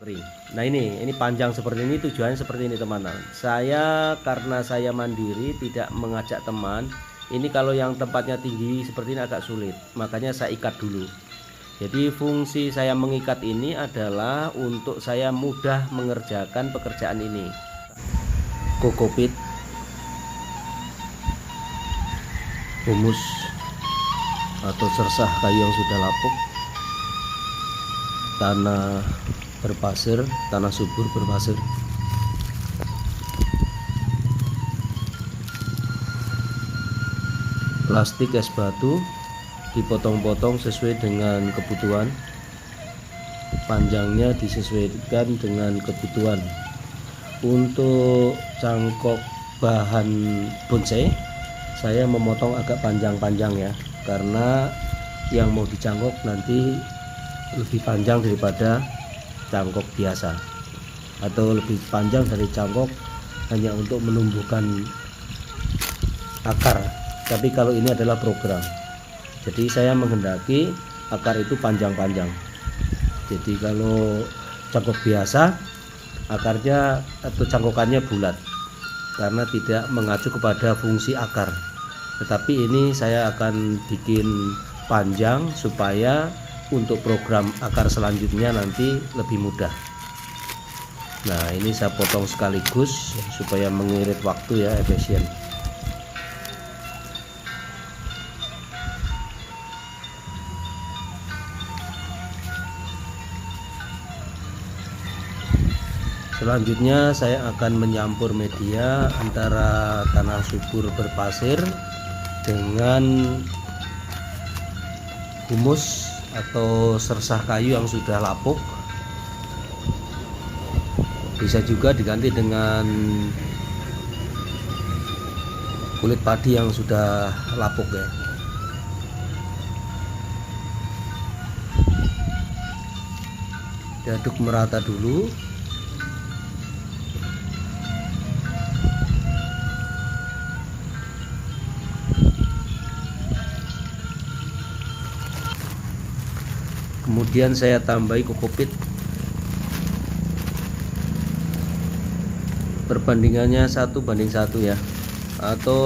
Nah ini panjang seperti ini, tujuannya seperti ini teman-teman. Karena saya mandiri tidak mengajak teman. Ini kalau yang tempatnya tinggi seperti ini agak sulit, makanya saya ikat dulu. Jadi fungsi saya mengikat ini adalah untuk saya mudah mengerjakan pekerjaan ini. Kokopit, humus atau sersah kayu yang sudah lapuk, tanah berpasir, tanah subur berpasir, plastik es batu dipotong-potong sesuai dengan kebutuhan, panjangnya disesuaikan dengan kebutuhan. Untuk cangkok bahan bonsai saya memotong agak panjang-panjang ya, karena yang mau dicangkok nanti lebih panjang daripada cangkok biasa, atau lebih panjang dari cangkok hanya untuk menumbuhkan akar. Tapi kalau ini adalah program, jadi saya menghendaki akar itu panjang-panjang. Jadi kalau cangkok biasa akarnya atau cangkokannya bulat karena tidak mengacu kepada fungsi akar. Tetapi ini saya akan bikin panjang supaya untuk program akar selanjutnya nanti lebih mudah. Nah ini saya potong sekaligus supaya mengirit waktu ya, efisien. Selanjutnya saya akan menyampur media antara tanah subur berpasir dengan humus atau sersah kayu yang sudah lapuk. Bisa juga diganti dengan kulit padi yang sudah lapuk ya. Diaduk merata dulu. Kemudian saya tambahi kokopit. Perbandingannya 1:1 ya, atau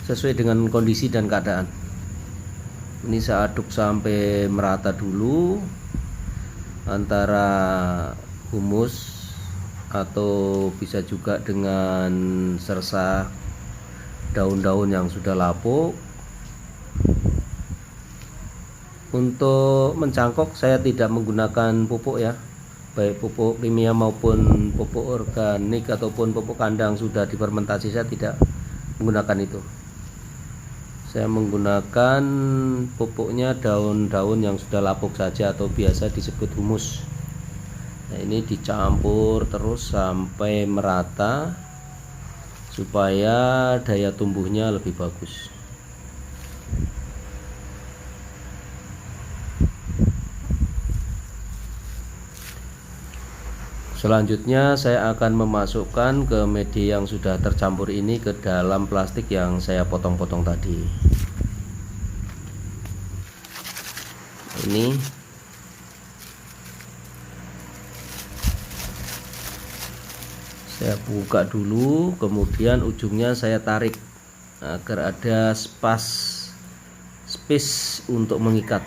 sesuai dengan kondisi dan keadaan. Ini saya aduk sampai merata dulu antara humus atau bisa juga dengan sersah daun-daun yang sudah lapuk. Untuk mencangkok saya tidak menggunakan pupuk ya, baik pupuk kimia maupun pupuk organik ataupun pupuk kandang sudah difermentasi, saya tidak menggunakan itu. Saya menggunakan pupuknya daun-daun yang sudah lapuk saja atau biasa disebut humus. Nah ini dicampur terus sampai merata supaya daya tumbuhnya lebih bagus. Selanjutnya saya akan memasukkan ke media yang sudah tercampur ini ke dalam plastik yang saya potong-potong tadi. Ini saya buka dulu, kemudian ujungnya saya tarik agar ada space untuk mengikat.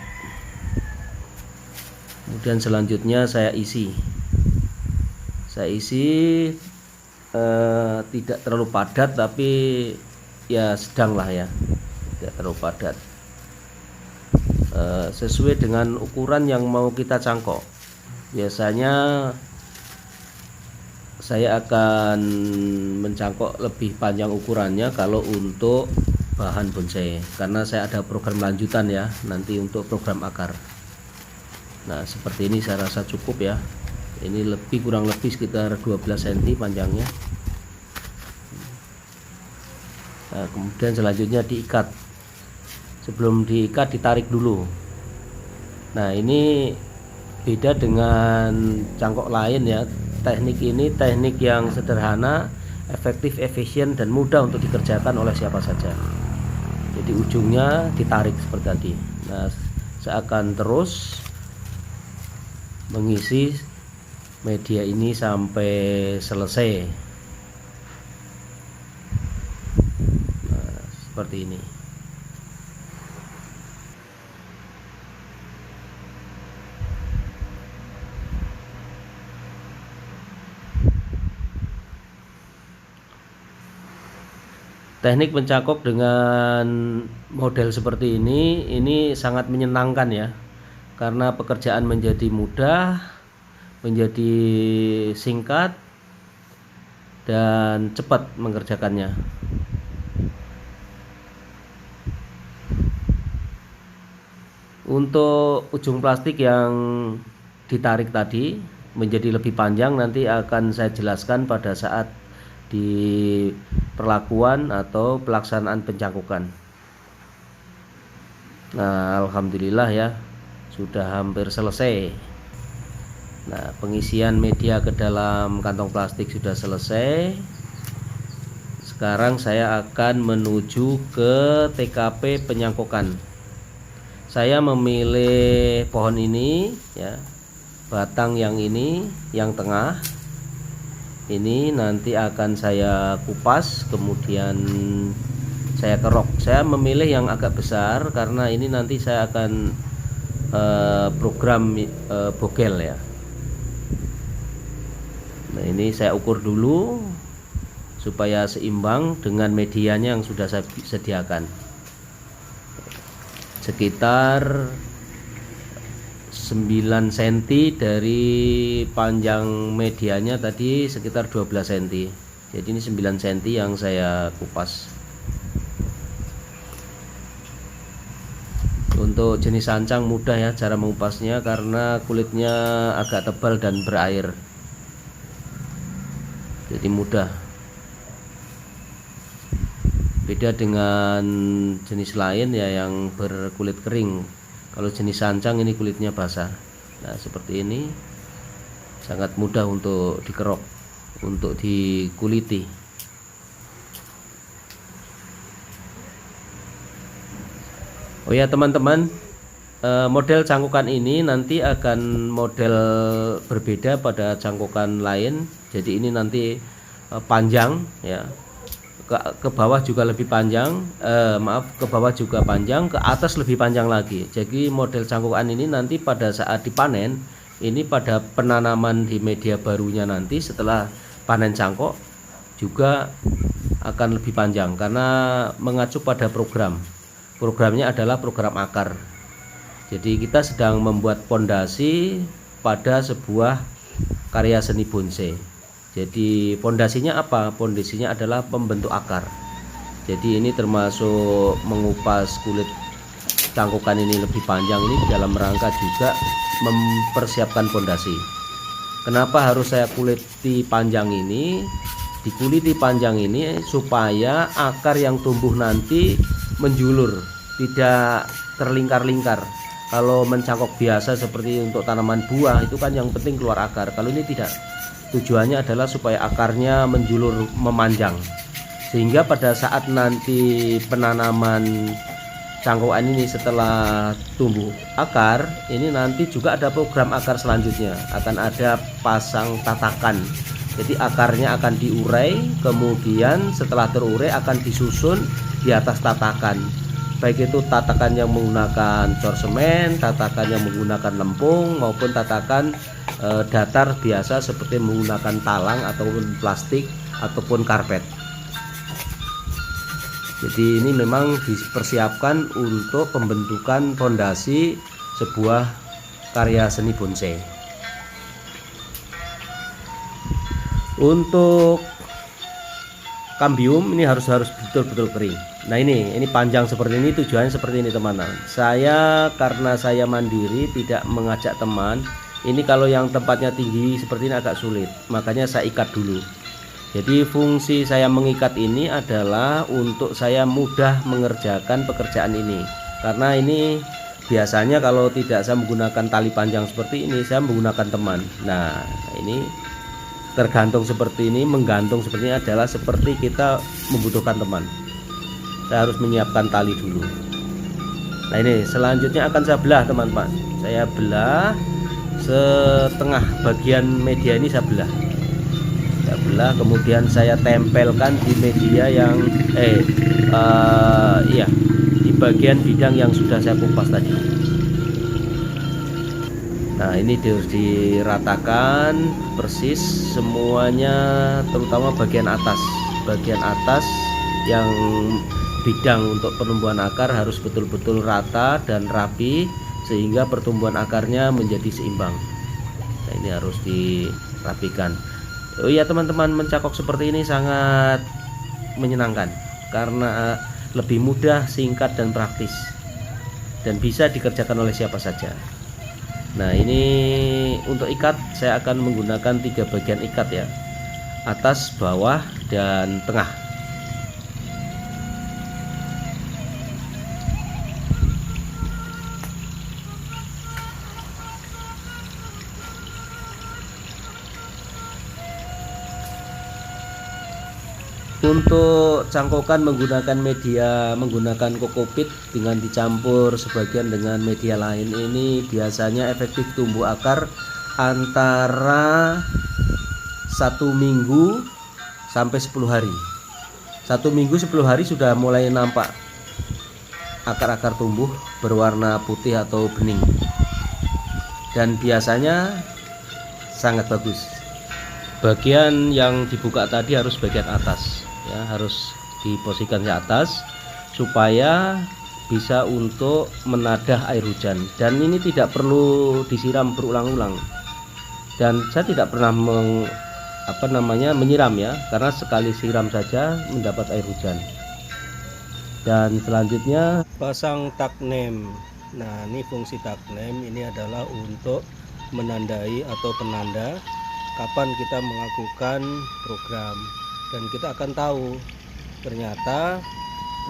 Kemudian selanjutnya saya isi tidak terlalu padat, tapi ya sedang lah ya, tidak terlalu padat, sesuai dengan ukuran yang mau kita cangkok. Biasanya saya akan mencangkok lebih panjang ukurannya kalau untuk bahan bonsai, karena saya ada program lanjutan ya nanti untuk program akar. Nah seperti ini saya rasa cukup ya. Ini kurang lebih sekitar 12 cm panjangnya. Nah, kemudian selanjutnya diikat. Sebelum diikat ditarik dulu. Nah ini beda dengan cangkok lain ya. Teknik ini teknik yang sederhana, efektif, efisien, dan mudah untuk dikerjakan oleh siapa saja. Jadi ujungnya ditarik seperti tadi. Nah saya akan terus mengisi media ini sampai selesai. Nah, seperti ini. Teknik mencangkok dengan model seperti ini sangat menyenangkan ya, karena pekerjaan menjadi mudah, menjadi singkat dan cepat mengerjakannya. Untuk ujung plastik yang ditarik tadi menjadi lebih panjang, nanti akan saya jelaskan pada saat di perlakuan atau pelaksanaan pencangkukan. Nah, alhamdulillah ya, sudah hampir selesai. Nah, pengisian media ke dalam kantong plastik sudah selesai. Sekarang saya akan menuju ke TKP penyangkukan. Saya memilih pohon ini ya, batang yang ini, yang tengah ini nanti akan saya kupas, kemudian saya kerok. Saya memilih yang agak besar karena ini nanti saya akan program bogel ya. Nah, ini saya ukur dulu supaya seimbang dengan medianya yang sudah saya sediakan. Sekitar 9 cm dari panjang medianya tadi, sekitar 12 cm. Jadi ini 9 cm yang saya kupas. Untuk jenis sancang mudah ya cara mengupasnya, karena kulitnya agak tebal dan berair, jadi mudah. Beda dengan jenis lain ya yang berkulit kering. Kalau jenis sancang ini kulitnya basah. Nah, seperti ini sangat mudah untuk dikerok, untuk dikuliti. Oh ya teman-teman, model cangkukan ini nanti akan model berbeda pada cangkukan lain. Jadi ini nanti panjang ya, ke bawah juga lebih panjang, ke bawah juga panjang, ke atas lebih panjang lagi. Jadi model cangkukan ini nanti pada saat dipanen, ini pada penanaman di media barunya nanti setelah panen cangkok juga akan lebih panjang, karena mengacu pada programnya adalah program akar. Jadi kita sedang membuat pondasi pada sebuah karya seni bonsai. Jadi pondasinya apa? Pondasinya adalah pembentuk akar. Jadi ini termasuk mengupas kulit cangkukan ini lebih panjang ini dalam rangka juga mempersiapkan pondasi. Kenapa harus saya kuliti panjang ini? Dikuliti panjang ini supaya akar yang tumbuh nanti menjulur, tidak terlingkar-lingkar. Kalau mencangkok biasa seperti untuk tanaman buah itu kan yang penting keluar akar. Kalau ini tidak. Tujuannya adalah supaya akarnya menjulur, memanjang, sehingga pada saat nanti penanaman cangkukan ini setelah tumbuh akar ini nanti juga ada program akar selanjutnya, akan ada pasang tatakan. Jadi akarnya akan diurai, kemudian setelah terurai akan disusun di atas tatakan, baik itu tatakan yang menggunakan cor semen, tatakan yang menggunakan lempung, maupun tatakan datar biasa seperti menggunakan talang ataupun plastik ataupun karpet. Jadi ini memang dipersiapkan untuk pembentukan fondasi sebuah karya seni bonsai. Untuk kambium ini harus betul-betul kering. Nah ini panjang seperti ini, tujuannya seperti ini teman-teman. Karena saya mandiri, tidak mengajak teman. Ini kalau yang tempatnya tinggi seperti ini agak sulit, makanya saya ikat dulu. Jadi fungsi saya mengikat ini adalah untuk saya mudah mengerjakan pekerjaan ini. Karena ini biasanya kalau tidak saya menggunakan tali panjang seperti ini, saya menggunakan teman. Nah ini tergantung seperti ini, menggantung seperti ini adalah seperti kita membutuhkan teman. Saya harus menyiapkan tali dulu. Nah ini selanjutnya akan saya belah teman-teman. Saya belah setengah bagian media ini saya belah, kemudian saya tempelkan di media yang di bagian bidang yang sudah saya kupas tadi. Nah, ini harus diratakan persis semuanya, terutama bagian atas yang bidang untuk penumbuhan akar harus betul-betul rata dan rapi sehingga pertumbuhan akarnya menjadi seimbang. Nah, ini harus dirapikan. Oh iya teman-teman, mencakok seperti ini sangat menyenangkan karena lebih mudah, singkat dan praktis, dan bisa dikerjakan oleh siapa saja. Nah, ini untuk ikat saya akan menggunakan 3 bagian ikat ya, atas, bawah, dan tengah. Untuk cangkokan menggunakan kokopit dengan dicampur sebagian dengan media lain, ini biasanya efektif tumbuh akar antara 1 minggu sampai 10 hari. 1 minggu 10 hari sudah mulai nampak akar-akar tumbuh berwarna putih atau bening, dan biasanya sangat bagus. Bagian yang dibuka tadi harus bagian atas ya, harus diposisikan ke atas supaya bisa untuk menadah air hujan, dan ini tidak perlu disiram berulang-ulang, dan saya tidak pernah menyiram ya, karena sekali siram saja mendapat air hujan. Dan selanjutnya pasang tag name. Nah, ini fungsi tag name ini adalah untuk menandai atau penanda kapan kita melakukan program, dan kita akan tahu ternyata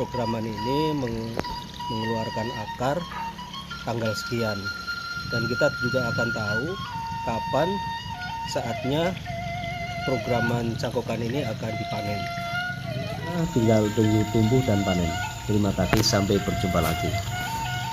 programan ini mengeluarkan akar tanggal sekian, dan kita juga akan tahu kapan saatnya programan cangkokan ini akan dipanen. Tinggal tunggu tumbuh dan panen. Terima kasih, sampai berjumpa lagi.